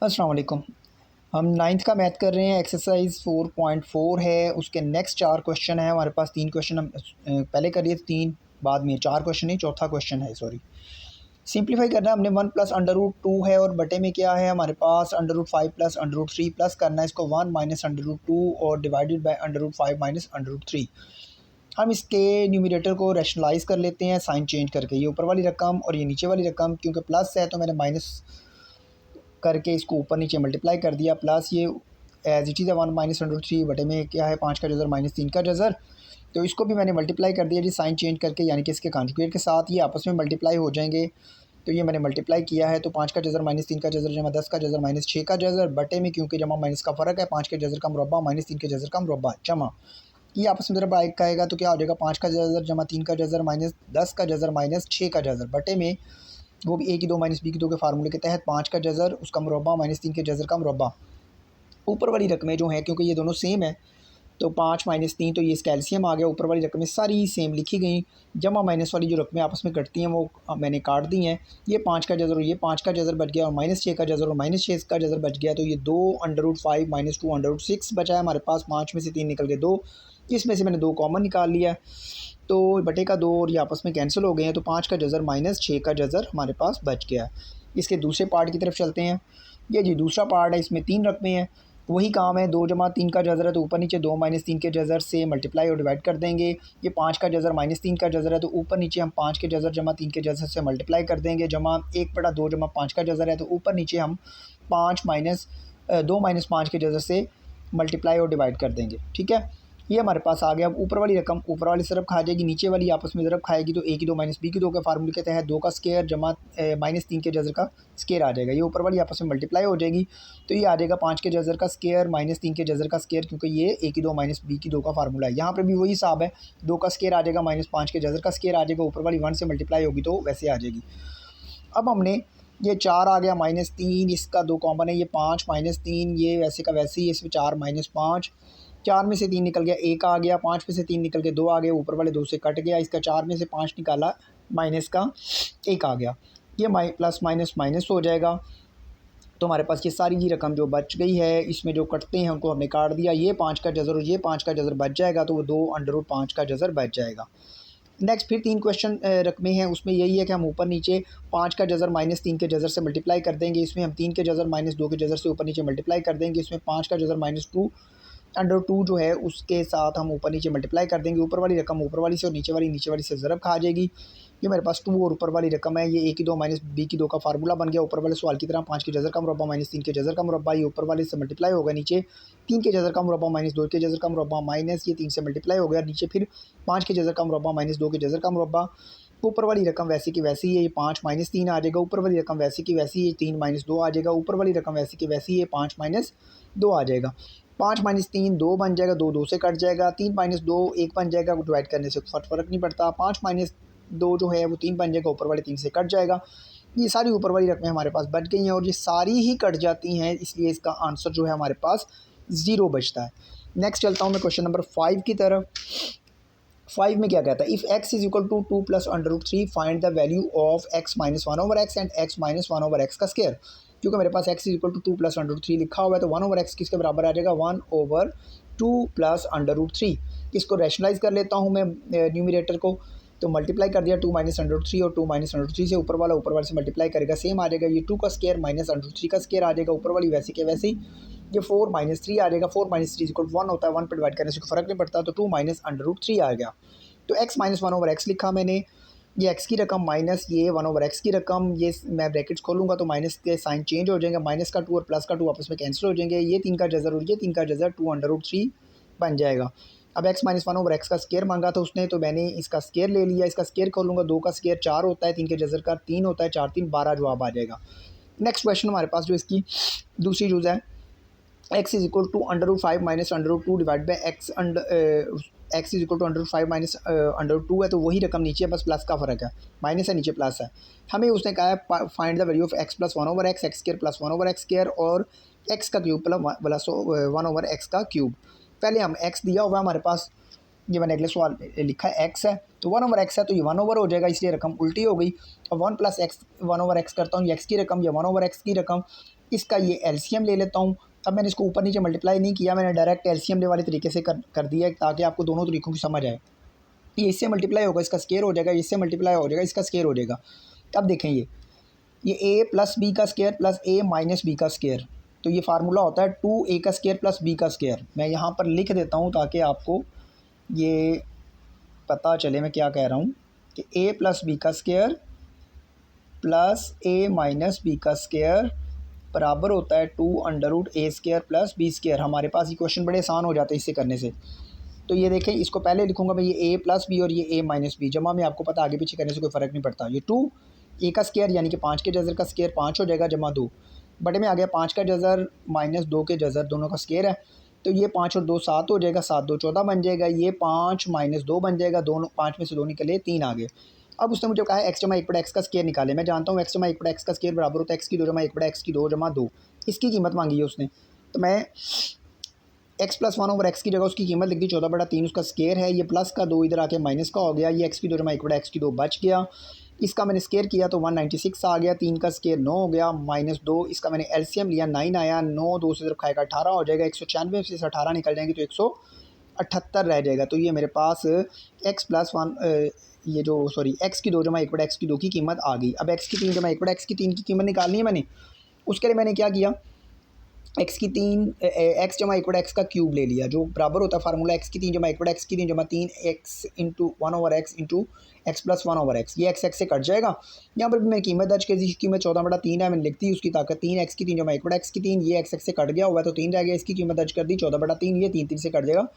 अस्सलाम वालेकुम। हम नाइन्थ का मैथ कर रहे हैं, एक्सरसाइज 4.4 है। उसके नेक्स्ट 4 क्वेश्चन है हमारे पास। 3 क्वेश्चन हम पहले कर लिए, 3 बाद में, 4 क्वेश्चन नहीं, चौथा क्वेश्चन है, सॉरी। सिंप्लीफाई करना है हमने। 1 प्लस अंडर रूट 2 है और बटे में क्या है हमारे पास, under root 5 plus under root 3 plus करना है इसको 1 माइनस अंडर रूट 2 और divided by under root 5 minus under root 3। हम इसके न्यूमिनेटर को रैशनलाइज कर लेते हैं साइन चेंज करके। ये ऊपर वाली रकम और ये नीचे वाली रकम, क्योंकि प्लस है तो मैंने माइनस करके इसको ऊपर नीचे मल्टीप्लाई कर दिया। प्लस ये एज इट इज़ है 1 माइनस अंडर रूट 3 बटे में क्या है 5 का जज़र माइनस 3 का जज़र। तो इसको भी मैंने मल्टीप्लाई कर दिया जी साइन चेंज करके, यानी कि इसके कॉन्जुगेट के साथ ये आपस में मल्टीप्लाई हो जाएंगे। तो ये मैंने मल्टीप्लाई किया है, तो 5 का जज़र माइनस 3 का जज़र जमा 10 का जज़र माइनस 6 का जज़र बटे में, क्योंकि जमा माइनस का फ़र्क है, 5 के जज़र का मुरब्बा माइनस 3 के जज़र का मुरब्बा जमा। ये आपस में ज़रा एक आएगा तो क्या हो जाएगा, 5 का जज़र जमा 3 का जज़र माइनस 10 का जज़र माइनस 6 का जज़र बटे में, वो भी ए की 2 माइनस बी की 2 के फार्मूले के तहत 5 का जज़र उसका मुरब्बा माइनस 3 के जज़र का मुरब्बा। ऊपर वाली रकमें जो हैं, क्योंकि ये दोनों सेम है, तो 5 माइनस 3 तो ये कैल्शियम आ गया। ऊपर वाली रकमें सारी सेम लिखी गई। जमा माइनस वाली जो रकमें आपस में कटती हैं वो मैंने काट दी हैं। ये 5 का जज़र और ये 5 का जज़र बच गया और माइनस 6 का जज़र और माइनस 6 का जज़र बच गया। तो ये 2 under root 5 minus 2 under root 6 बचा है हमारे पास। 5 में से 3 निकल गए 2, इसमें से मैंने 2 कॉमन निकाल लिया है, तो बटे का 2 और ये आपस में कैंसिल हो गए हैं। तो 5 का जज़र माइनस 6 का जज़र हमारे पास बच गया है। इसके दूसरे पार्ट की तरफ चलते हैं। ये जी दूसरा पार्ट है, इसमें 3 रकमें हैं, वही काम है। 2 जमा 3 का जज़र है तो ऊपर नीचे 2 माइनस 3 के जज़र से मल्टीप्लाई और डिवाइड कर देंगे। ये 5 का जज़र माइनस 3 का जज़र है तो ऊपर नीचे हम 5 के जज़र जमा 3 के जज़र से मल्टीप्लाई कर देंगे। जमा 1/2 जमा 5 का जज़र है तो ऊपर नीचे हम 5 माइनस 2 माइनस 5 के जज़र से मल्टीप्लाई और डिवाइड कर देंगे। ठीक है, ये हमारे पास आ गया। अब ऊपर वाली रकम ऊपर वाली तरफ खा जाएगी, नीचे वाली आपस में ज़रब खाएगी, तो ए की 2 माइनस बी की 2 के फार्मूले के तहत 2 का स्केयर जमा माइनस 3 के जज़र का स्केयर आ जाएगा। ये ऊपर वाली आपस में मल्टीप्लाई हो जाएगी, तो ये आ जाएगा 5 के जज़र का स्केयर माइनस 3 के जज़र का स्केयर, क्योंकि ये ए की 2 माइनस बी की 2 का फार्मूला है। यहाँ पर भी वही हिसाब है, 2 का स्केयर आ जाएगा माइनस 5 के जज़र का स्केयर आ जाएगा, ऊपर वाली 1 से मल्टीप्लाई होगी तो वैसे आ जाएगी। अब हमने ये 4 आ गया माइनस 3, इसका 2 कॉमन है, ये 5 माइनस 3, ये वैसे का वैसे ही, इसमें 4 माइनस 5, 4 में से 3 निकल गया, 1 आ गया, 5 में से 3 निकल के 2 आ गए, ऊपर वाले 2 से कट गया, इसका 4 में से 5 निकाला, माइनस का 1 आ गया। ये प्लस माइनस माइनस हो जाएगा, तो हमारे पास ये सारी ही रकम जो बच गई है, इसमें जो कटते हैं उनको हमने काट दिया। ये 5 का जज़र और ये 5 का जज़र बच जाएगा, तो वो 2 अंडर रूट 5 का जज़र बच जाएगा। नेक्स्ट फिर 3 क्वेश्चन रकमें हैं, उसमें यही है कि हम ऊपर नीचे 5 का जज़र माइनस 3 के जज़र से मल्टीप्लाई कर देंगे। इसमें हम 3 के जज़र माइनस 2 के जज़र से ऊपर नीचे मल्टीप्लाई कर देंगे। इसमें 5 का जज़र माइनस 2 अंडर 2 जो है उसके साथ हम ऊपर नीचे मल्टीप्लाई कर देंगे। ऊपर वाली रकम ऊपर वाली से और नीचे वाली से ज़रब खा जाएगी। ये मेरे पास 2 और ऊपर वाली रकम है, ये ए की 2 माइनस बी की 2 का फार्मूला बन गया। ऊपर वाले सवाल की तरह 5 के जज़र का मुरब्बा माइनस 3 के जज़र का मुरब्बा, ये ऊपर वाले से मल्टीप्लाई होगा, नीचे 3 के जज़र का मुरब्बा माइनस 2 के जज़र का मुरब्बा, माइनस ये 3 से मल्टीप्लाई हो गया, नीचे फिर 5 के जज़र का मुरब्बा माइनस 2 के जज़र का मुरब्बा। ऊपर वाली रकम वैसी की वैसी है, ये 5 माइनस 3 आ जाएगा। ऊपर वाली रकम वैसी की वैसी है, 3 माइनस 2 आ जाएगा। ऊपर वाली रकम वैसी की वैसी है, 5 माइनस 2 आ जाएगा। 5 माइनस 3 2 बन जाएगा, 2 2 से कट जाएगा, 3 माइनस 2 1 बन जाएगा, डिवाइड करने से फ़र्क नहीं पड़ता। 5 माइनस 2 जो है वो 3 बन जाएगा, ऊपर वाले 3 से कट जाएगा। ये सारी ऊपर वाली रकमें हमारे पास बच गई हैं और ये सारी ही कट जाती हैं, इसलिए इसका आंसर जो है हमारे पास 0 बचता है। नेक्स्ट चलता हूँ मैं क्वेश्चन नंबर 5 की तरफ। 5 में क्या कहता है, if x is equal to 2 plus under root 3 find the value of x minus 1 over x and x minus 1 over x का स्केयर। क्योंकि मेरे पास x is equal to 2 plus under root 3 लिखा हुआ है, तो 1 ओवर एक्स किसके बराबर आ जाएगा, 1 ओवर 2 प्लस अंडर रूट 3। इसको रैशनलाइज कर लेता हूँ मैं न्यूमिनेटर को, तो मल्टीप्लाई कर दिया 2 माइनस अंडर रूट 3 और 2 माइनस अंडर रूट 3 से ऊपर वाले से मल्टीप्लाई करेगा, सेम आ जाएगा। ये 2 का स्केयर माइनस अंडर रूट 3 का स्केयर आ जाएगा, ऊपर वाली वैसी के वैसी। ये 4 माइनस 3 आ जाएगा, 4 माइनस 3 इक्वल 1 होता है, 1 पर डिवाइड करने से कोई फ़र्क नहीं पड़ता, तो 2 माइनस अंडर रूट 3 आ गया। तो x माइनस 1 ओवर एक्स लिखा मैंने, ये x की रकम माइनस ये 1 ओवर एक्स की रकम, ये मैं ब्रैकेट्स खोलूँगा तो माइनस के साइन चेंज हो जाएंगे, माइनस का 2 और प्लस का 2 आपस में कैंसिल हो जाएंगे। ये 3 का जज़र और ये 3 का जज़र 2 अंडर रूट 3 बन जाएगा। अब x माइनस 1 ओवर एक्स का स्केयर मांगा था उसने, तो मैंने इसका स्केयर ले लिया। इसका स्केयर खोलूँगा, 2 का स्केयर 4 होता है, 3 के जज़र का 3 होता है, 4 3 12 जवाब आ जाएगा। नेक्स्ट क्वेश्चन हमारे पास जो इसकी दूसरी यूज़ है, x is equal to under root 5 minus under root 2 divide by x is equal to under root 5 minus under root 2 है, तो वही रकम नीचे बस प्लस का फ़र्क है, माइनस है नीचे प्लस है। हमें उसने कहा है find the value of x plus 1 over x, x square plus 1 over x square और x का क्यूब प्लस 1 ओवर एक्स का क्यूब। पहले हम x दिया हुआ हमारे पास, ये मैंने अगले सवाल लिखा है x है, तो 1 ओवर एक्स है तो ये 1 ओवर हो जाएगा, इसलिए रकम उल्टी हो गई। अब 1 प्लस एक्स 1 ओवर एक्स करता हूँ, ये x की रकम, ये 1 ओवर एक्स की रकम, इसका ये एलसीएम ले लेता हूँ। अब मैंने इसको ऊपर नीचे मल्टीप्लाई नहीं किया, मैंने डायरेक्ट एलसीएम ले वाले तरीके से कर दिया ताकि आपको दोनों तरीक़ों की समझ आए। ये इससे मल्टीप्लाई होगा इसका स्केयर हो जाएगा, इससे मल्टीप्लाई हो जाएगा इसका स्केयर हो जाएगा। अब देखें ये ए प्लस बी का स्केयर प्लस ए माइनस बी का स्केयर, तो ये फार्मूला होता है 2a का स्केयर प्लस b का स्केयर। मैं यहाँ पर लिख देता हूँ ताकि आपको ये पता चले मैं क्या कह रहा हूँ कि a प्लस बी का square plus a minus b का स्केयर बराबर होता है 2√a square plus b square. हमारे पास ये क्वेश्चन बड़े आसान हो जाते हैं इससे करने से। तो ये देखें, इसको पहले लिखूंगा मैं, ये a प्लस बी और ये a माइनस बी, जमा में आपको पता आगे पीछे करने से कोई फ़र्क नहीं पड़ता। ये 2a का स्केयर यानी कि 5 के जज़र का स्केयर 5 हो जाएगा, जमा 2 बटे में आ गया 5 का जज़र माइनस 2 के जज़र, दोनों का स्केयर है। तो ये 5 और 2 7 हो जाएगा, 7 2 14 बन जाएगा। ये 5 माइनस 2 बन जाएगा, दोनों 5 में से 2 निकले 3 आ गए। अब उसने मुझे कहा है x जमा 1 बटा x का स्केयर निकाले। मैं जानता हूँ x जमा 1 बटा x का स्केयर बराबर होता है x की 2 जमा 1 बटा x की 2 जमा 2। इसकी कीमत मांगी है उसने, तो मैं x प्लस 1 ओवर x की जगह उसकी कीमत लिख दी 14 बटा 3 उसका स्केयर है। ये प्लस का 2 इधर आके माइनस का हो गया, ये x की 2 जमा 1 बटा x की 2 बच गया। इसका मैंने स्केयर किया तो 196 आ गया, 3 का स्केयर 9 हो गया, माइनस 2, इसका मैंने एलसीएम लिया 9 आया, 9 2 से तरफ खाएगा 18 हो जाएगा, 196 से 18 निकल जाएंगे तो 178 रह जाएगा। तो ये मेरे पास x प्लस 1 ये जो सॉरी x की 2 जमा 1 बटा x की 2 की कीमत आ गई। अब x की 3 जमा 1 बटा x की 3 की कीमत निकालनी है मैंने। उसके लिए मैंने क्या किया, x की 3 x जमा 1 बटा x का क्यूब ले लिया, जो बराबर होता है फार्मूला x की 3 जमा 1 बटा x की 3 जमा 3 x into 1 over x into x plus 1 over x। ये x से कट जाएगा। यहाँ पर भी मैंने कीमत दर्ज कर दी, कीमत 14 बटा 3 है, मैंने लिख दी उसकी ताकत 3 x की 3 जमा 1 बटा x की 3। ये x से कट गया हुआ है तो 3 रह गया, इसकी कीमत दर्ज कर दी 14 बटा 3, ये 3 3 से कट जाएगा,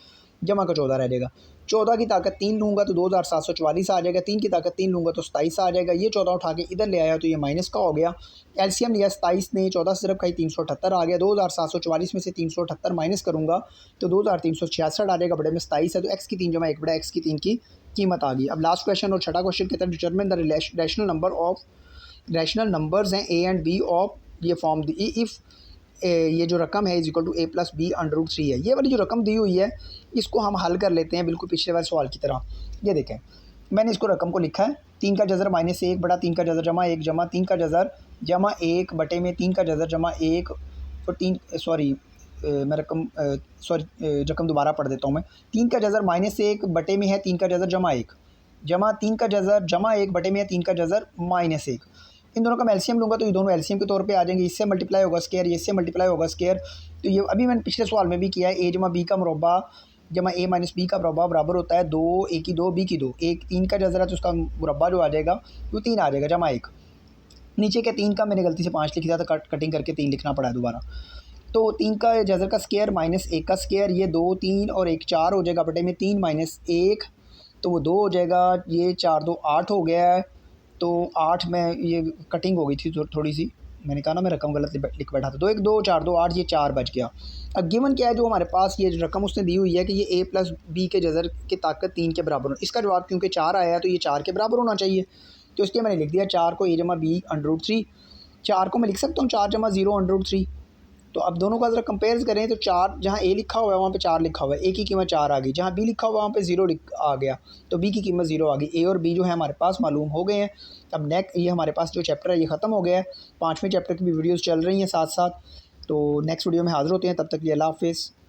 जमा का 14 रह जाएगा। 14 की ताकत 3 लूँगा तो 2744 आ जाएगा, 3 की ताकत 3 लूँगा तो 27 आ जाएगा। ये 14 उठा के इधर ले आया तो ये माइनस का हो गया। एलसीएम लिया 27 ने, 14 से सिर्फ कहीं 378 आ गया। 2744 में से 378 माइनस करूँगा तो 2366 आ जाएगा, बड़े में 27 है तो x की 3 जमा 1 बटा x की 3 की कीमत आ गई। अब लास्ट क्वेश्चन और छठा क्वेश्चन कहता है determine the rational number of rational numbers हैं a एंड b ऑफ ये फॉर्म दी इफ़ ये जो रकम है is equal to a plus b √3 है। ये वाली जो रकम दी हुई है इसको हम हल कर लेते हैं बिल्कुल पिछले वाले सवाल की तरह। ये देखें, मैंने इसको रकम को लिखा है 3 का जज़र माइनस 1 बटा 3 का जज़र जमा 1 जमा 3 का जज़र जमा 1 बटे में 3 का जज़र जमा 1 और 3 सॉरी मैं रकम दोबारा पढ़ देता हूँ मैं। 3 का जज़र माइनस 1 बटे में है 3 का जज़र जमा 1 जमा 3 का जज़र जमा 1 बटे में है 3 का जज़र माइनस 1। इन दोनों का मैं एलसीएम लूँगा तो ये दोनों एलसीएम के तौर पे आ जाएंगे, इससे मल्टीप्लाई होगा स्केयर, ये इससे मल्टीप्लाई होगा स्केयर। तो ये अभी मैंने पिछले सवाल में भी किया है, a जमा b का मुरब्बा जमा a माइनस b का मुरब्बा बराबर होता है 2 a की 2 b की 2। एक 3 का जज़र है तो उसका मुरब्बा जो आ जाएगा वो 3 आ जाएगा जमा 1। नीचे के 3 का मैंने गलती से 5 लिख दिया था, कटिंग करके 3 लिखना पड़ा दोबारा। तो 3 का जज़र का स्केयर माइनस 1 का स्केयर, ये 2 3 और 1 4 हो जाएगा, बटे में 3 माइनस 1 तो वो 2 हो जाएगा। ये 4 2 8 हो गया है, तो 8 में ये कटिंग हो गई थी थोड़ी सी, मैंने कहा ना मैं रकम गलत लिख बैठा था। 2 1 2 4 2 8, ये 4 बच गया। अब गिवन क्या है जो हमारे पास ये रकम उसने दी हुई है कि ये a प्लस बी के जज़र की ताकत 3 के बराबर हो। इसका जवाब क्योंकि 4 आया है तो ये 4 के बराबर होना चाहिए, तो इसलिए मैंने लिख दिया 4 को a जमा बी √3। 4 को मैं लिख सकता हूँ 4 जमा 0 √3। तो अब दोनों का ज़रा कंपेयर करें तो 4 जहाँ a लिखा हुआ है वहाँ पे 4 लिखा हुआ है, a की कीमत 4 आ गई, जहाँ b लिखा हुआ है वहाँ पे 0 आ गया तो b की कीमत 0 आ गई। a और b जो है हमारे पास मालूम हो गए हैं। अब नेक्स्ट ये हमारे पास जो चैप्टर है ये ख़त्म हो गया है, 5वें चैप्टर की भी वीडियोज़ चल रही हैं साथ साथ। तो नेक्स्ट वीडियो में हाज़िर होते हैं, तब तक के लिए अल्लाह हाफ़िज़।